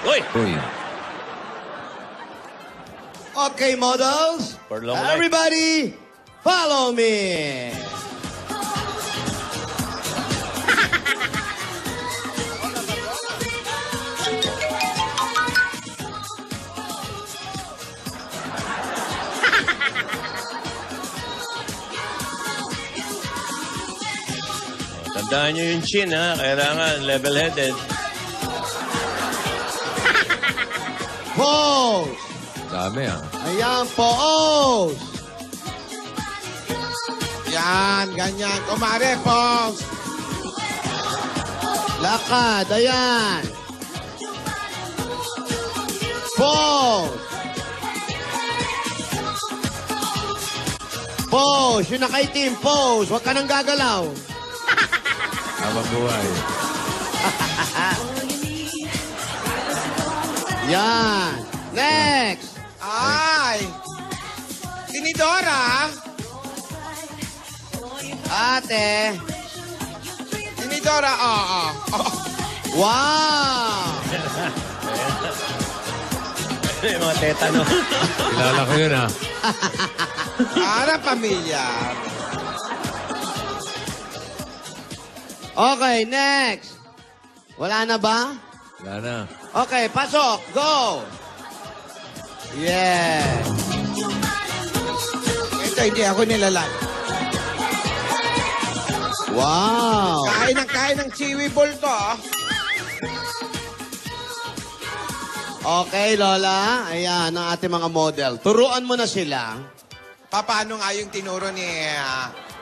Uy! Uy. Okay, models. For long life. Everybody, follow me. Tandaan nyo yung chin, ha? Kailangan level-headed. Pose. Dami, ah. Ayan, pose. Yan, ganyan. Kumare, pose. Lakad, ayan. Pose. Pose, yung nakaitim, pose. Huwag ka nang gagalaw. Habang buhay. Yan. Next. Ay! Tinidora! Ate. Tinidora, oo. Wow. Yung mga tetano. Kilala ko yun, ah. Para pamilya. Okay, next. Wala na ba? Wala na. Okay, pasok. Go. Yeah. Ito, hindi ako nilalag. Wow. Kain ng chiwi ball to, ah. Okay, Lola. Ayan, ang ating mga model. Turuan mo na sila. Paano nga yung tinuro ni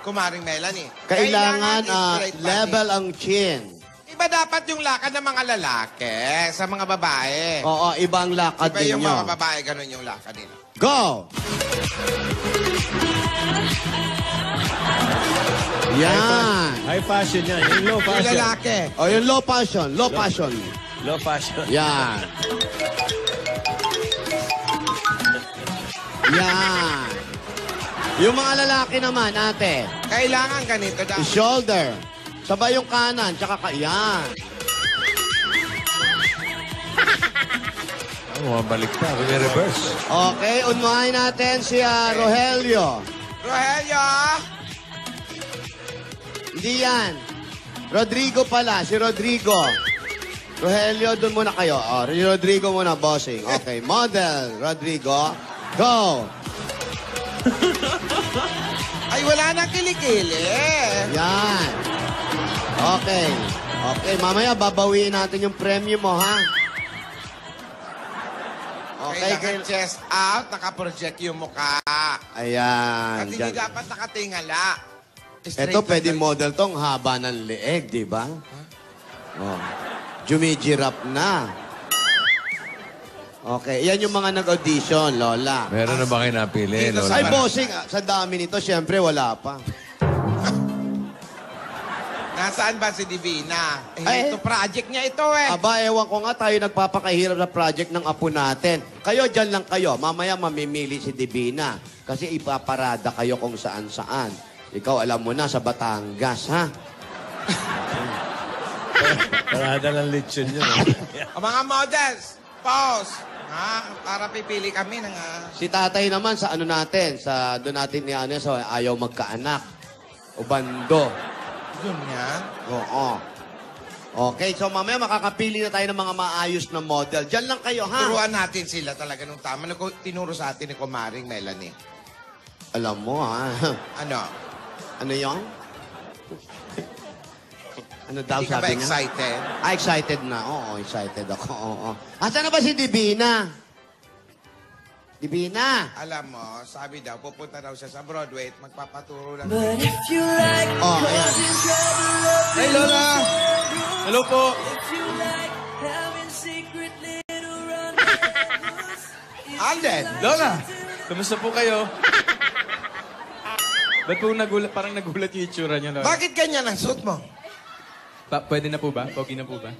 Kumaring Melanie? Kailangan straight body. level ang chin. Iba dapat yung lakad ng mga lalaki sa mga babae. Oo, ibang lakad Iba din yung nyo. mga babae, ganun yung lakad nila. Go! Yan. High fashion yan. Yung low Yung fashion. lalaki. O, yung low passion. Low passion. Low fashion. Yan. Yan. Yung mga lalaki naman, ate. Kailangan ganito daw. Shoulder. Sabay yung kanan, tsaka yan. Bumabalik pa. Reverse. Okay, unahin natin si Rogelio. Rogelio! Hindi yan. Rodrigo pala, si Rodrigo. Rogelio, dun muna kayo. O, Rodrigo muna, bossing. Okay, model, Rodrigo. Go! Ay, wala nang kilikili. Yan. Okay. Okay, mamaya babawiin natin yung premyo mo, ha? Okay, Kailangan chest out, nakaproject yung mukha. Ayan. At hindi Dyan. dapat nakatingala. Straight Ito, to pwede the- model tong haba ng leeg, di ba? Oh. Jumijirap na. Okay, yan yung mga nag-audition, Lola. Meron na ba kayo napili, Dito Lola? sa- Ay, bossing, sa dami nito, syempre wala pa. Nasaan ba si Divina? Ay. Ito, project niya ito eh. Aba, ewan ko nga, tayo nagpapakahirap na project ng apo natin. Kayo, dyan lang kayo. Mamaya mamimili si Divina. Kasi ipaparada kayo kung saan-saan. Ikaw, alam mo na, sa Batangas, ha? Parada ng lechon yun. Ang mga models, pause. Ha? Para pipili kami ng... Si tatay naman, sa ano natin, sa doon natin ni ano, sa ayaw magkaanak. Ubando. Yun yan. Oo. Okay, so mamaya makakapili na tayo ng mga maayos na model. Diyan lang kayo, ha? Turuan natin sila talaga nung tama. Tinuro sa atin ni Kumaring Melanie. Alam mo, ha? Ano? Ano yon? Ano daw Hindi ka ba sabi niya? excited? Ah, excited na. Oo, excited ako. Oo. Asan na ba si Divina? Divina! Alam mo, sabi daw, pupunta daw siya sa Broadway at magpapaturo lang. Oh, ayan. Hey, Lola! Hello po. Alden! Lola, kamusta po kayo? Ba't po parang nagulat yung itsura niyo, Lola? Bakit ganyan ang suit mo? Pwede na po ba? Pogi na po ba?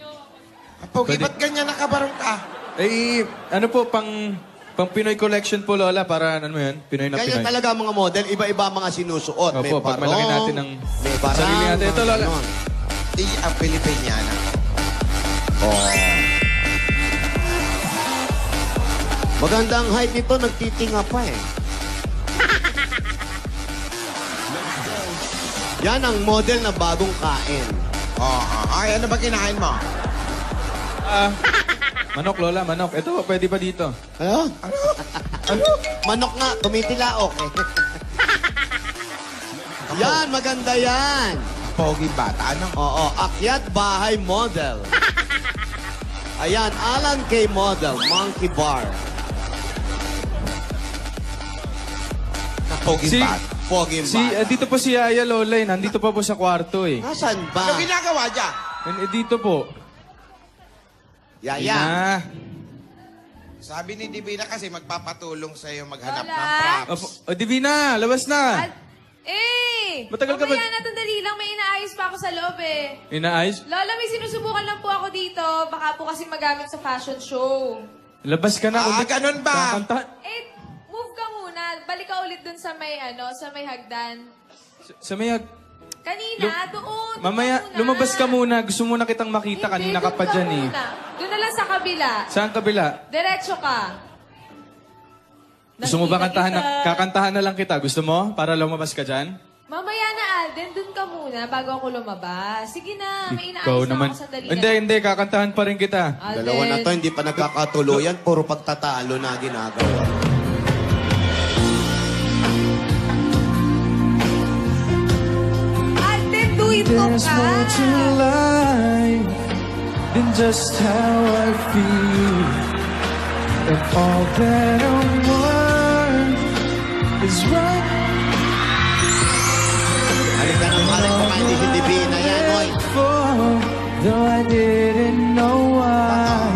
Pogi, Pwede. ba't ganyan nakabarong ka? Eh, ano po, pang Pinoy collection po, Lola, para ano mo yun? Pinoy na Ganyan Pinoy. talaga ang mga model. Iba-iba ang mga sinusuot. Opo, pag barong, malaki natin ang may barang. sarili natin. Ito, mga Lola. ganon. Di ang Pilipiniana. Maganda ang height nito, nagtitinga pa eh. Yan ang model na bagong kain. Ay, ano ba kinain mo? Manok, Lola, manok. Ito, pwede pa dito. Ano? Manok nga, tumitilaok eh. Yan, maganda yan. Pogi bata, ano? Oo, akyat bahay model. Ayan, Alan K. Model, Monkey Bar. Pogi Si- bata. Pogi Bar. Dito po si Yaya, Lola, eh. Nandito pa po sa kwarto, eh. Nasaan Ano ba? ginagawa dyan? Dito po. Yaya. Sabi ni Divina kasi magpapatulong sa'yo maghanap Lola? ng props. O, Divina, labas na. Matagal ka ba? ba- Natandali lang, may inaayos pa ako sa loob eh. Inaayos? Lola, may sinusubukan lang po ako dito. Baka po kasi magamit sa fashion show. Labas ka na. Ganun ba? Kakanta. Move ka muna. Balik ka ulit dun sa may, sa may hagdan. Sa may... Kanina, doon. Mamaya, lumabas ka muna. Gusto muna kitang makita. Kanina ka pa dyan, eh. Doon na lang sa kabila. Saan kabila? Diretso ka. Gusto mo ba Nakita kantahan na, kita. kakantahan na lang kita? Gusto mo? Para lumabas ka dyan? Mamaya na, Alden. Doon ka muna bago ako lumabas. Sige na, may Ikaw inaayos na naman. ako sandali Hindi. Kakantahan pa rin kita. Alden. Dalawa na to, hindi pa nagkakatuluyan. Puro pagtatalo na ginagawa. Alden, do it mo ka. life than just how I feel. And all that I want is right. Halika ng balik ko hindi si Divina yan, oy. Though I didn't know why.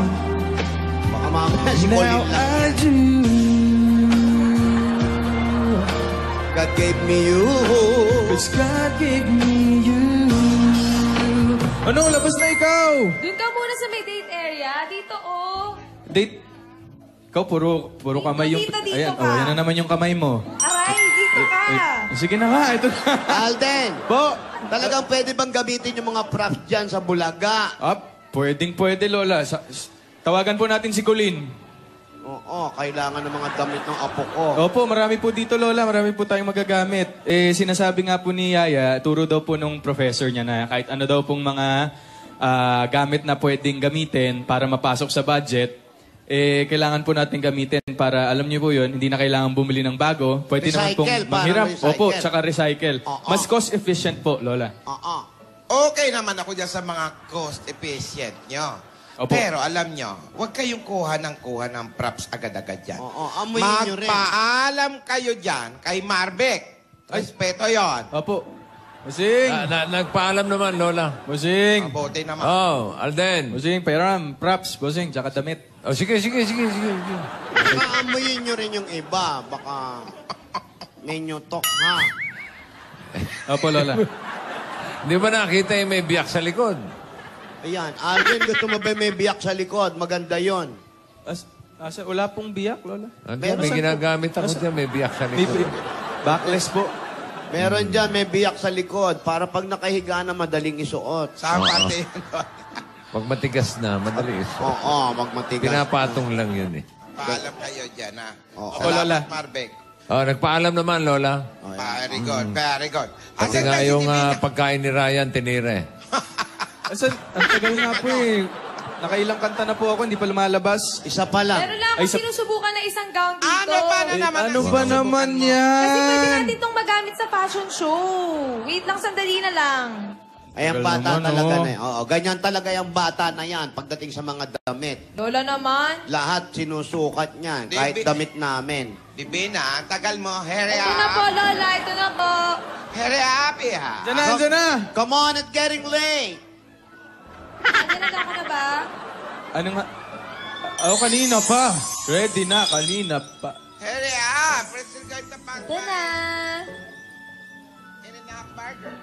Baka mamaya si Now Colin lang. I do. God gave me you. 'Cause God gave me you. Ano? Labas na ikaw! Doon ka muna sa may date area. Dito, oh. Date. Ikaw, puro kamay yung... Dito ka. Ayan, yan na naman yung kamay mo. Aray, dito ka. Sige na nga, ito na. Alden, Po! talagang pwede bang gamitin yung mga props dyan sa Bulaga? Pwede, Lola. Tawagan po natin si Colin. Oo, kailangan ng mga damit ng apo ko. Opo, marami po dito, Lola. Marami po tayong magagamit. Sinasabi nga po ni Yaya, turo daw po nung professor niya na kahit ano daw pong mga gamit na pwedeng gamitin para mapasok sa budget, kailangan po natin gamitin para, alam niyo po yun, hindi na kailangan bumili ng bago. Pwede naman pong Recycle, manghiram. parang recycle. Opo, tsaka recycle. Oo. Mas cost efficient po, Lola. Oo. Okay naman ako dyan sa mga cost efficient nyo. Opo. Pero alam nyo, huwag kayong kuha ng props agad-agad dyan. Oo, amuyin nyo rin. Magpaalam kayo dyan kay Marbec. Respeto yon. Opo. Musing! Nagpaalam naman, Lola. Musing! Mabuti naman. Oh, Alden. Musing, pairam, props, busing, tsaka damit. Oh, sige. Baka amuyin nyo rin yung iba. Baka may nyutok, ha? Opo, Lola. Hindi ba nakita yung may biyak sa likod? Ayan, Alden, gusto mo ba may biyak sa likod? Maganda yon. Wala pong biyak, Lola. May ginagamit ako dyan, may biyak sa May likod. backless po. Meron dyan, may biyak sa likod. Para pag nakahiga na, madaling isuot. Saan parte yun? Pag matigas na, madali. Oo, magmatigas. Pinapatong lang yun eh. Paalam kayo dyan, ha? Oo. Opo, Lola. Salamat, Marbec. Oh, nagpaalam naman, Lola. Very good, very good. Pati nga yung pagkain ni Ryan, tinira eh. Ang tagal nga po eh. Nakailang kanta na po ako, hindi pa lumalabas. Isa pa lang. Meron lang Ay, ako sinusubukan na isang gown dito. Ano ba na naman? Ano ang ba sinusubukan naman mo? Kasi pwede yan? natin itong magamit sa fashion show. Wait lang, sandali na lang. Ayan, Tagal bata naman, talaga oh. na yan. Oo, ganyan talaga yung bata na yan pagdating sa mga damit. Lola naman. Lahat sinusukat niyan, Di- kahit damit namin. Divina, ang tagal mo. Hurry Ito na po, up. Lola. Ito na po. Hurry up, iha. Diyan na. Come on, it's getting late! Nandiyan ka na ba? Ano nga? Kanina pa. Ready na, kanina pa. Hurry up. Pretzel guard na pang. Ito na. In and out burger.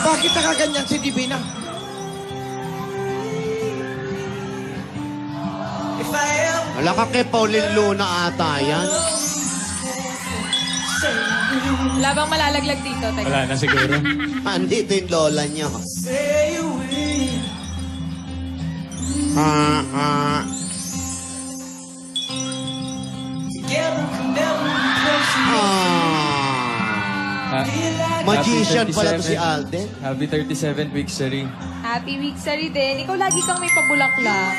Bakit nakaganyan si Divina? If I ever Wala ka kay Pauline Luna ata yan. Wala bang malalaglag dito? Teka. Wala na siguro. Andito yung lola niyo. Magician pala to si Alden. Happy 37th week, Sari. Happy week, Sari din. Ikaw lagi kang may pabulaklak.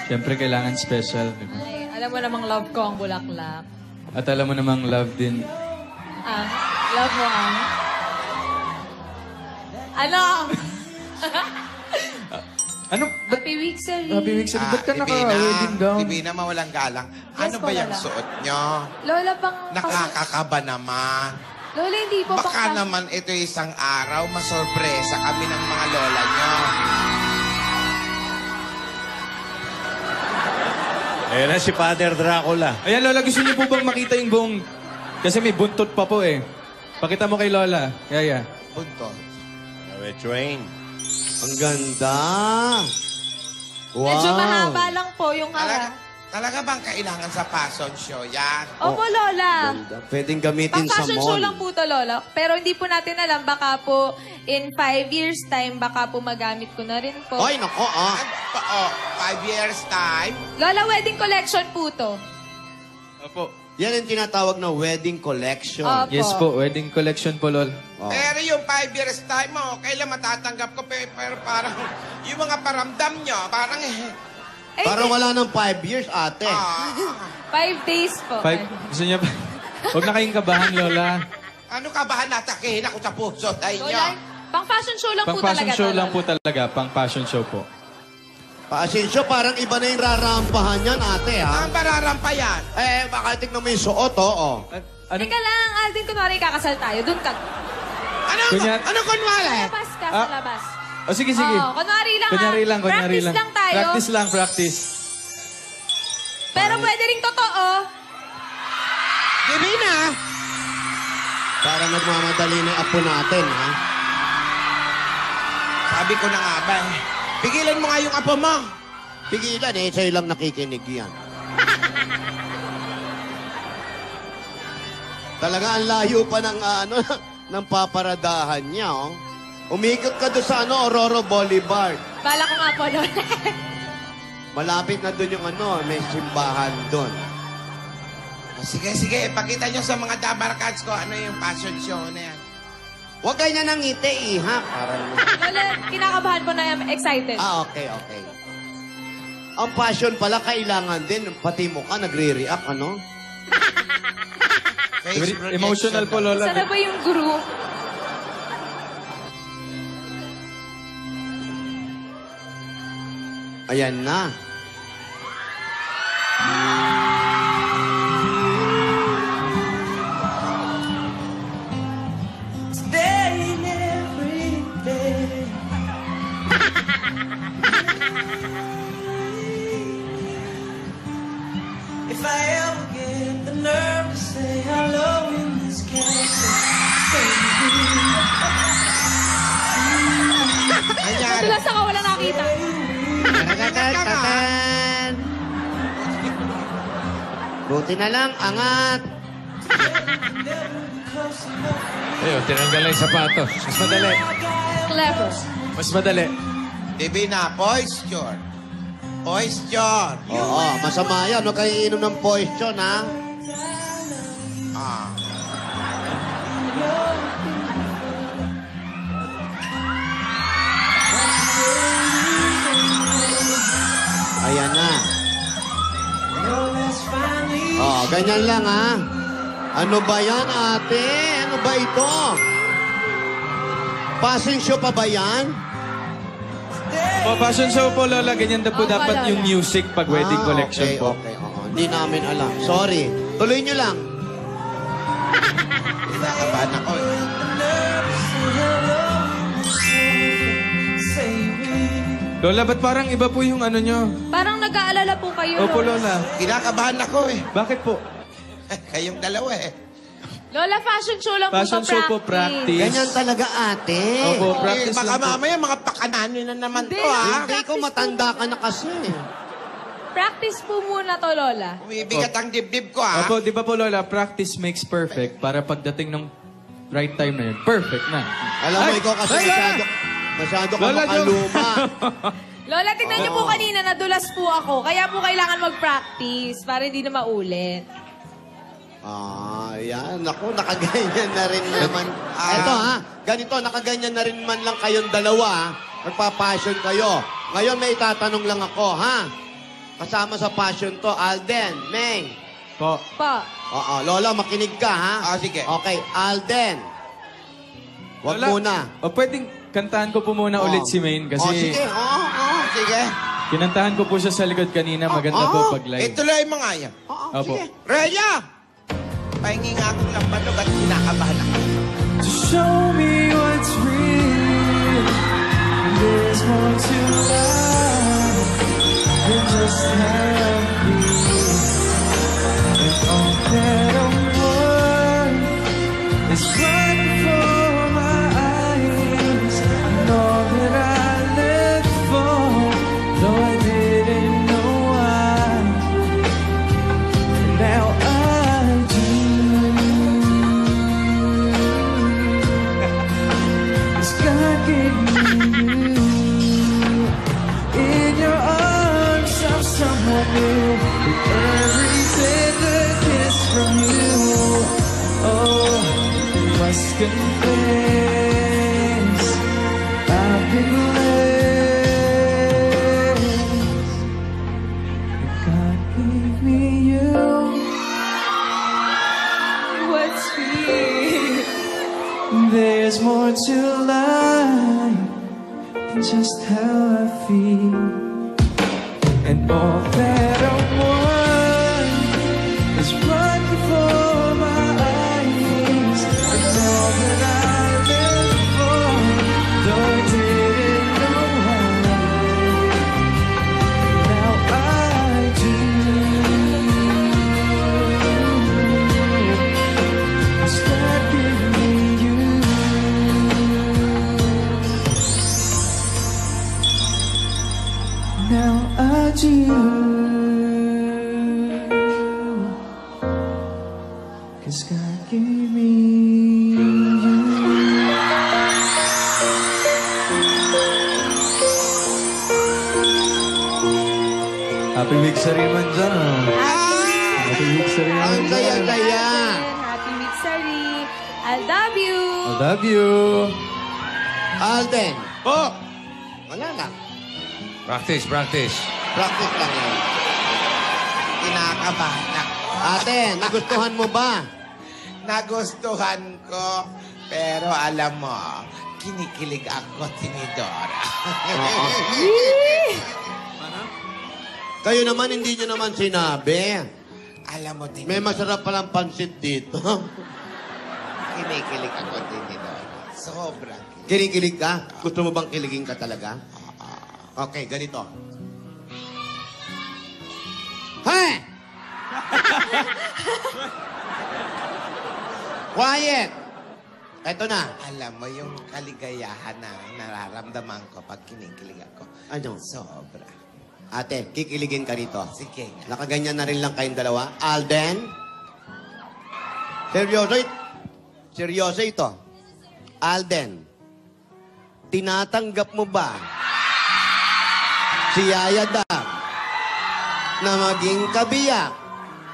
Siyempre, kailangan special. Diba? Ay, alam mo namang love ko ang bulaklak. At alam mo namang love din. Love mo ang... Ano? Ano? Happy week, Sari. Happy week, Sari. Ba't ka naka-wedding gown? Divina, mawalang galang. Yes Ano po, ba yung Lola. suot nyo? Lola, pang... Nakakakaba naman. Lola, hindi po Baka naman ito isang araw, masorpresa kami ng mga lola nyo. Ayan na si Father Dracula. Ayan, Lola, gusto niyo po bang makita yung buong... Kasi may buntot pa po eh. Pakita mo kay Lola. Yaya. Buntot. We're trained. Ang ganda. Wow. Medyo mahaba lang po yung hara. Talaga bang kailangan sa fashion show yan? Opo, Lola. Ganda. Pwedeng gamitin sa Pang-fashion mall. show lang po to, Lola. Pero hindi po natin alam, baka po in 5 years time, baka po magamit ko na rin po. Ay, nako ah. 5 years time? Lola, wedding collection po to. Opo. Yan ang tinatawag na wedding collection. Opo. Yes po, wedding collection po, Lol. Oh. Pero yung 5 years time mo, kailan matatanggap ko? Pero parang yung mga paramdam nyo, parang Ay, Parang wala nang 5 years, ate. 5 days po. Gusto niya ba? Huwag na kayong kabahan, Lola. ano ka ba natakihin ako sa puso tayo nyo? Lola, pang-fashion show lang po Pang-fashion talaga show to, lang po Lola. talaga. Pang-fashion show po. Paasensyo, parang iba na yung rarampahan yan, ate, ha? Ang pararampa yan. Baka tignan mo yung suot, oo. Anong... Teka lang, Alvin, kunwari kakasal tayo. Doon ka. Anong kunwari? Labas ka sa labas. Oh, sige, sige. Oo, kunwari lang Kunyari lang, kunyari Practice lang tayo. Practice lang, practice. Pero pwede rin totoo. Divina! Para nagmamadali na yung apo natin, ha? Sabi ko na nga ba, pigilan mo nga yung apo mo. Pigilan, sa'yo lang nakikinig yan. Talaga, ang layo pa ng, ng paparadahan niya, oh. Umikot ka doon sa, Aurora Boulevard. Bala ko nga po, Lola. Malapit na doon yung, may simbahan doon. Sige, sige, ipakita nyo sa mga dabarkads ko ano yung fashion show na yan. Huwag kayo na nangiti, iha. Parang... Lola, kinakabahan po na I'm excited. Okay, okay. Ang passion pala, kailangan din. Pati mo ka, nagre-react, ano? Face Emotional po, projection. Lola. Sana ba yung group? Ayan na. If I ever get the nerve to say hello in this castle, Anyari. Madalas ako wala nakita. Tatan! Buti na lang, angat. Ayun, tinanggal na yung sapatos. Mas madali. Clever. Mas madali. Divina, posture. Posture. Oo, masama yan. Huwag kayo inom ng poison, ha? Ah. Ayan na. Ganyan lang, ha? Ano ba yan, ate? Ano ba ito? Passing show pa ba yan? Po, fashion show po, Lola. Ganyan na po Opo, dapat Lola. yung music pag wedding collection okay, po. Okay, oo. Hindi namin alam. Sorry. Tuloy nyo lang. Kinakabahan ako eh. Lola, ba't parang iba po yung ano nyo? Parang nag-aalala po kayo, Opo, Lola. Lola. Kinakabahan ako eh. Bakit po? Kayong dalawa eh. Lola, fashion show lang Fashion po show po, practice. practice. Ganyan talaga, ate. Opo, Eh, practice baka lang po. mamaya mga pakananin na naman Hindi, to ah. Hindi ko matanda ka na kasi. Practice po muna to, Lola. Umibigat ang dibdib ko, ha? Opo, di ba po, Lola, practice makes perfect para pagdating ng right time na yun, perfect na. Alam mo, ikaw kasi masyado ka Lola, makaluma. Lola, tignan niyo po kanina, nadulas po ako. Kaya po kailangan mag-practice para hindi na maulit. Yan. Naku, nakaganyan na rin naman. Eto ha, ganito, nakaganyan na rin man lang kayong dalawa, ha? Magpa-passion kayo. Ngayon may itatanong lang ako, ha? Kasama sa passion to, Alden, Meng. Po. Pa. Oo, Lola, makinig ka, ha? Sige. Okay, Alden. Wag Lola, muna. O pwedeng kantahan ko po muna ulit si Maine kasi Sige, Sige. kinantahan ko po siya sa likod kanina. Maganda po pag live. Ituloy mo nga yan. Opo. Rhea! Pahingi nga akong lambanog at kinakabahan ako. To show me what's real. There's more to life than just how I feel. And all that I want is right before my eyes. And all that I live for, though I didn't know why. And now I do. 'Cause God gave me you. In your arms, I'm someone new. With every tender kiss from you, oh, must confess, I've been blessed. God gave me you. What's real? There's more to life than just how I feel. And all that I want is right before my eyes. And all that I live for, though I didn't know why. Now I do. 'Cause God gave me you. Now I do. 'Cause God gave me you. Happy week sa Riman dyan, oh. Happy week sa Riman Ang dyan. saya-saya. Happy week, Sari. I love you. I love you. Alden. Po! Wala lang. Practice, practice. Practice lang yan. Kinakabahan ako. Ate, nagustuhan mo ba? Nagustuhan ko. Pero alam mo, kinikilig ako, Tinidora. Kayo naman, hindi nyo naman sinabi. Alam mo, Tinidora. May masarap palang pansit dito. Kinikilig ako, Tinidora. Sobrang. Kinikilig ka? Gusto mo bang kiligin ka talaga? Okay, ganito. Hey! Quiet! Eto na. Alam mo, yung kaligayahan na nararamdaman ko pag kinikilig ako. Ano? Sobra. Ate, kikiligin ka rito. Sige nga. Nakaganyan na rin lang kayong dalawa. Alden? Seryoso ito? Seryoso ito? Alden, tinatanggap mo ba si Yaya Dab na maging kabiyak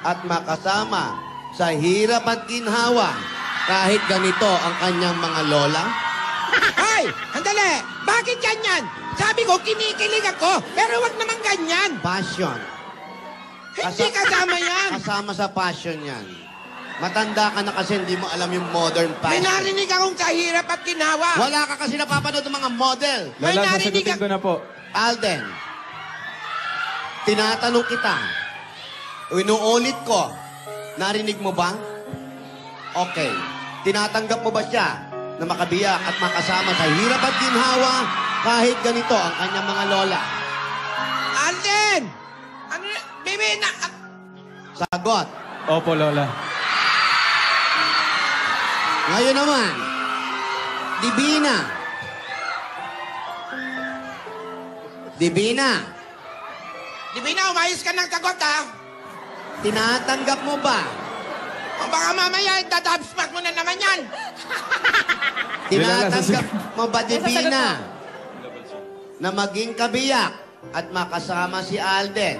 at makasama sa hirap at ginhawa kahit ganito ang kanyang mga lola? Ay! Handali! Bakit ganyan? Sabi ko, kinikilig ako, pero wag naman ganyan. Passion. Hindi kasama yan. Kasama sa passion yan. Matanda ka na kasi hindi mo alam yung modern May passion. narinig akong kahirap at ginawa. Wala ka kasi napapanood ng mga model. May Lola, narinig sasagutin ka- ko na po. Alden, tinatanong kita, inuulit ko, narinig mo ba? Okay. Tinatanggap mo ba siya na makabiyak at makasama sa hirap at ginhawa kahit ganito ang kanyang mga lola? Alden! Ano yun? Baby, Sagot. Opo, Lola. Ngayon naman, Divina. Divina. Divina, umayos ka ng sagot, ha? Tinatanggap mo ba? O baka mamaya, dadabsmack mo na naman yan. Tinatanggap mo ba, Divina, na maging kabiyak at makasama si Alden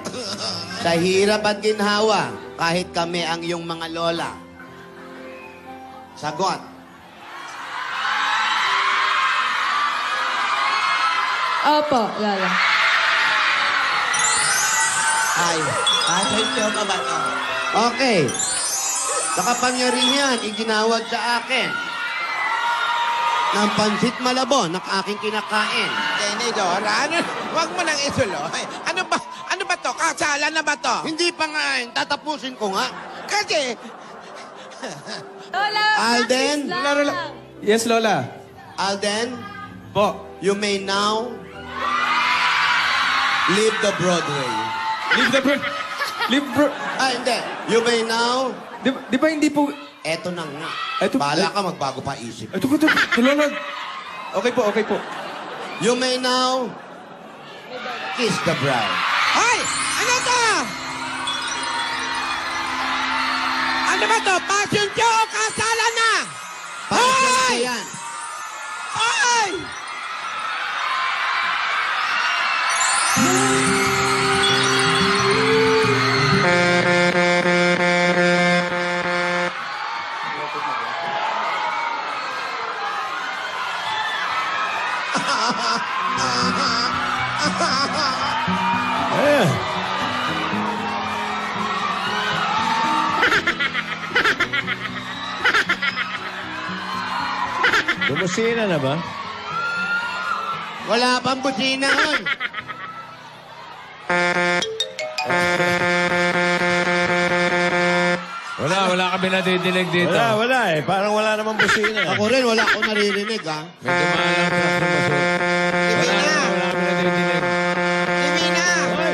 sa hirap at ginhawa kahit kami ang iyong mga lola? Sagot. Opo, Lola. Ay. Sa'yo ka ba ito? Okay. Sa kapangyarihan, iginawad sa akin ng pansit malabon na aking kinakain. Tenedora, huwag mo nang isuloy. Ano ba to? Kasalan na ba to? Hindi pa nga, tatapusin ko nga. Kasi, Lola, Alden? practice lang. Yes, Lola. Alden, Po. you may now leave the Broadway. Leave the bro... Leave bro... Ah, hindi. You may now... Di ba hindi po... Eto na nga. Eto- Bahala ka, magbago pa isip. Ito po, Lola. Okay po, okay po. You may now kiss the bride. hoy! Ano to? Ano ba to? Passion show o kasalan na? Passion Hoy! na yan. Hoy! Ayan. Bumusina na ba? Wala pang busina hon. Wala kami nadidinig dito. Wala eh. Parang wala namang busina. Ako rin, wala akong naririnig, ha? May dumaan lang truck na basura. Wala kami nadidinig. Divina! Hoy!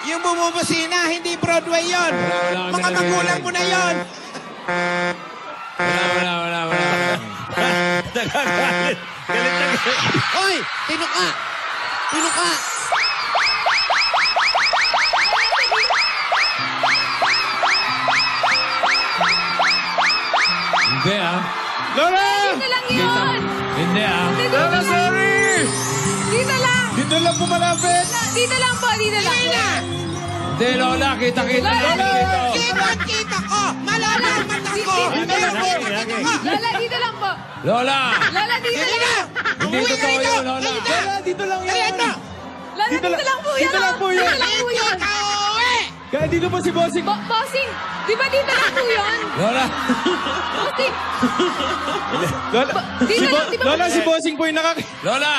Yung bumubusina, hindi Broadway yon. Wala kami Mga magulang mo na yon. Wala. Nagagalit. Galit na galit. Hoy! Tinuka! Tinuka! Hindi Lola! Dito lang yun. Hindi Dito Lola, lang. sorry! Dito lang. Dito lang po malapit. Dito lang po, dito lang. Hindi, Lola. Kita-kita Lola, lang dito. Kita ko! Malala ang mata ko! Dito lang po. Lola, dito lang po. Lola! Lola, dito lang. Hindi totoo yun, Lola. Lola, dito lang yan. Ayan na! Lola, dito lang po yun. Dito lang po yun. Dito lang po yun. Kauwi! Kaya dito po si Bossing. Bossing, di ba dito lang po yun? Lola! Bossing, Lola, dito lang, di ba? Lola, si Bossing po yung Lola!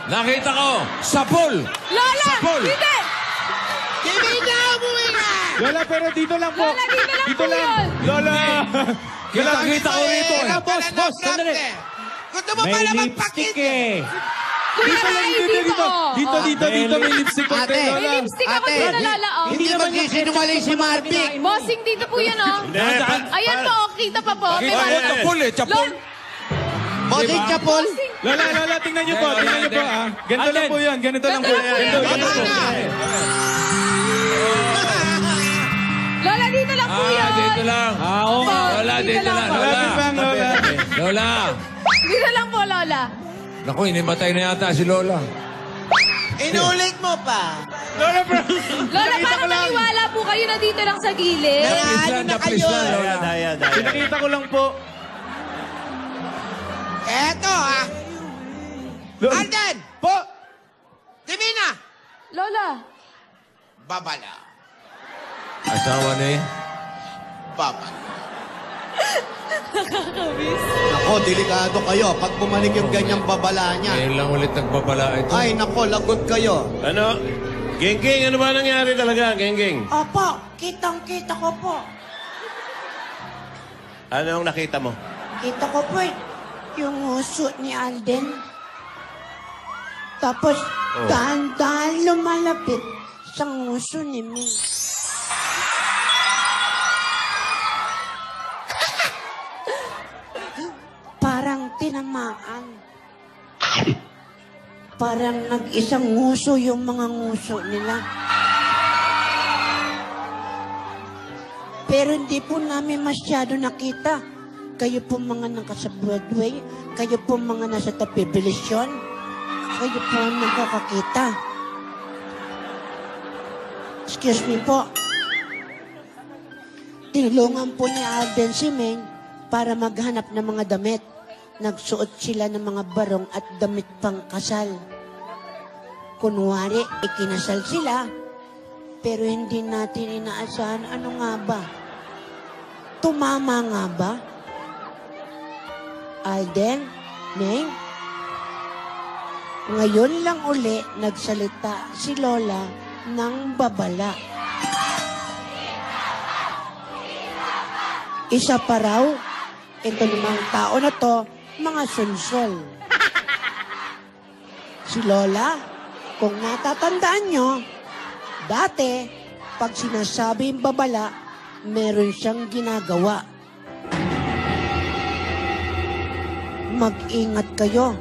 Nakita ko! Sa pool! Lola, Sapol. hindi. Divina, umuwi na! Lola, pero dito lang po. Lola, dito lang po yun. Lola! Kita ko rito. Boss, sandali. Gusto mo pala magpakita? Dito lang, dito. Dito, may lipstick ko. Ate. May lipstick ako Ate, dito, Lola, oh. Hindi magsisinungaling si Marvick. Bossing, dito po yun, oh. Hindi, Ayan po, oh, kita pa po. Kita ko sa pool eh. Sa pool. Bossing Chapol. Bossing. Lola, tingnan niyo po. Tingnan niyo po, ah. Ganito lang po yun. Ganito lang po. Ganito lang po Ganito yan. po. Lola, dito lang po yun. Dito lang. Oo nga. Lola, dito lang. Malapit lang, Lola. Lola! Dito lang po, Lola. Naku, inimatay na yata si Lola. Inulit mo pa. Lola, bro. Lola, parang maniwala po kayo na dito lang sa gilid. Please Ano lang, na please kayo? lang, Lola. Daya. Pinakita ko lang po. Eto, ha? Lola. Alden! Po! Divina! Lola. Babala. Asawa ni... Babala. Nako, delikado kayo. Pag bumalik yung ganyang babala niya. Ngayon lang ulit nagbabala ito. Ay, nako, lagot kayo. Ano? Geng-geng, ano ba nangyari talaga, Geng-geng? Opo, kitang-kita ko po. Anong nakita mo? Kita ko po yung uso ni Alden. Tapos, dahan-dahan lumalapit sa uso ni Ming. Parang tinamaan. Parang nag-isang nguso yung mga nguso nila. Pero hindi po namin masyado nakita. Kayo po mga nasa Broadway, kayo po mga nasa television, kayo po ang nakakakita. Excuse me po. Tinulungan po ni Alden si Meng para maghanap ng mga damit. Nagsuot sila ng mga barong at damit pang kasal. Kunwari, ikinasal sila, pero hindi natin inaasahan ano nga ba? Tumama nga ba? Alden, Meng, ngayon lang uli nagsalita si Lola ng babala. Isa pa raw, ito namang tao na to, mga sunsol. Si Lola, kung natatandaan nyo, dati, pag sinasabing babala, meron siyang ginagawa. Mag-ingat kayo.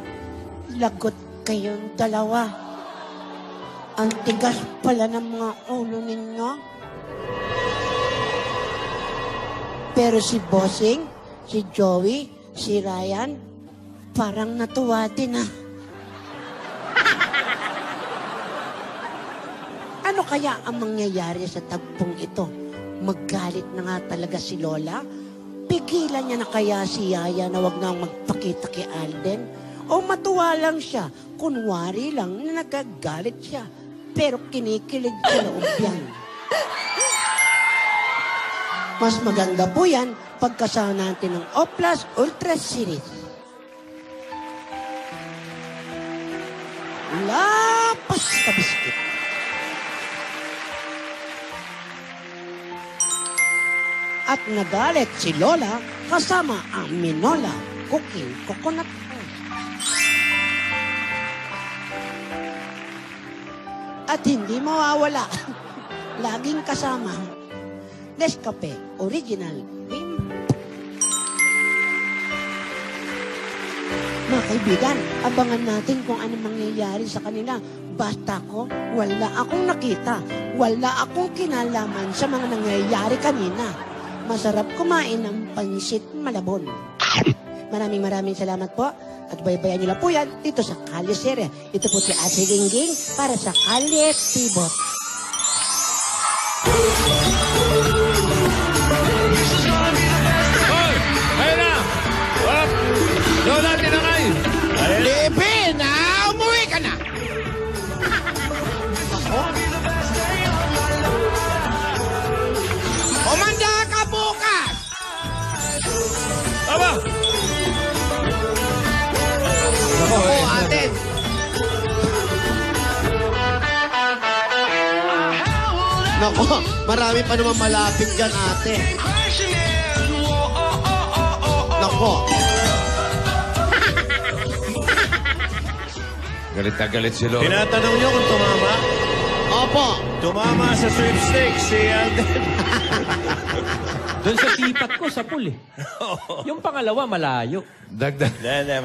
Lagot kayong dalawa. Ang tigas pala ng mga ulo ninyo. Pero si Bossing, si Joey, si Ryan, parang natuwa din ah. Ano kaya ang mangyayari sa tagpong ito? Maggalit na nga talaga si Lola? Pigilan niya na kaya si Yaya na wag na magpakita kay Alden? O matuwa lang siya, kunwari lang na nagagalit siya, pero kinikilig sa loob yan. Mas maganda po yan pagkasama natin ng Oplas Ultra Series. Lapas ka biskit. At nagalit si Lola kasama ang Minola Cooking Coconut Oil. At hindi mawawala, laging kasama, Nescafe Original Cream. Mga kaibigan, abangan natin kung ano mangyayari sa kanila. Basta ko, wala akong nakita, wala akong kinalaman sa mga nangyayari kanina. Masarap kumain ng pansit malabon. Maraming salamat po. At baybayan nyo lang po yan dito sa Kalye Serye. Ito po si Ate Gingging para sa Kalye Tibot. Hoy! Ayun na! Up! Lola, tinangay! Bebe, na umuwi ka na. Umanda ka bukas. Aba! Ako, ate. Nako, marami pa naman malapit dyan, ate. Nako. Galit na galit si Lola. Tinatanong niyo kung tumama? Opo. Tumama sa sweepstakes si Alden. Doon sa tipat ko, sa pool eh. Yung pangalawa, malayo. Dagdag. Hindi,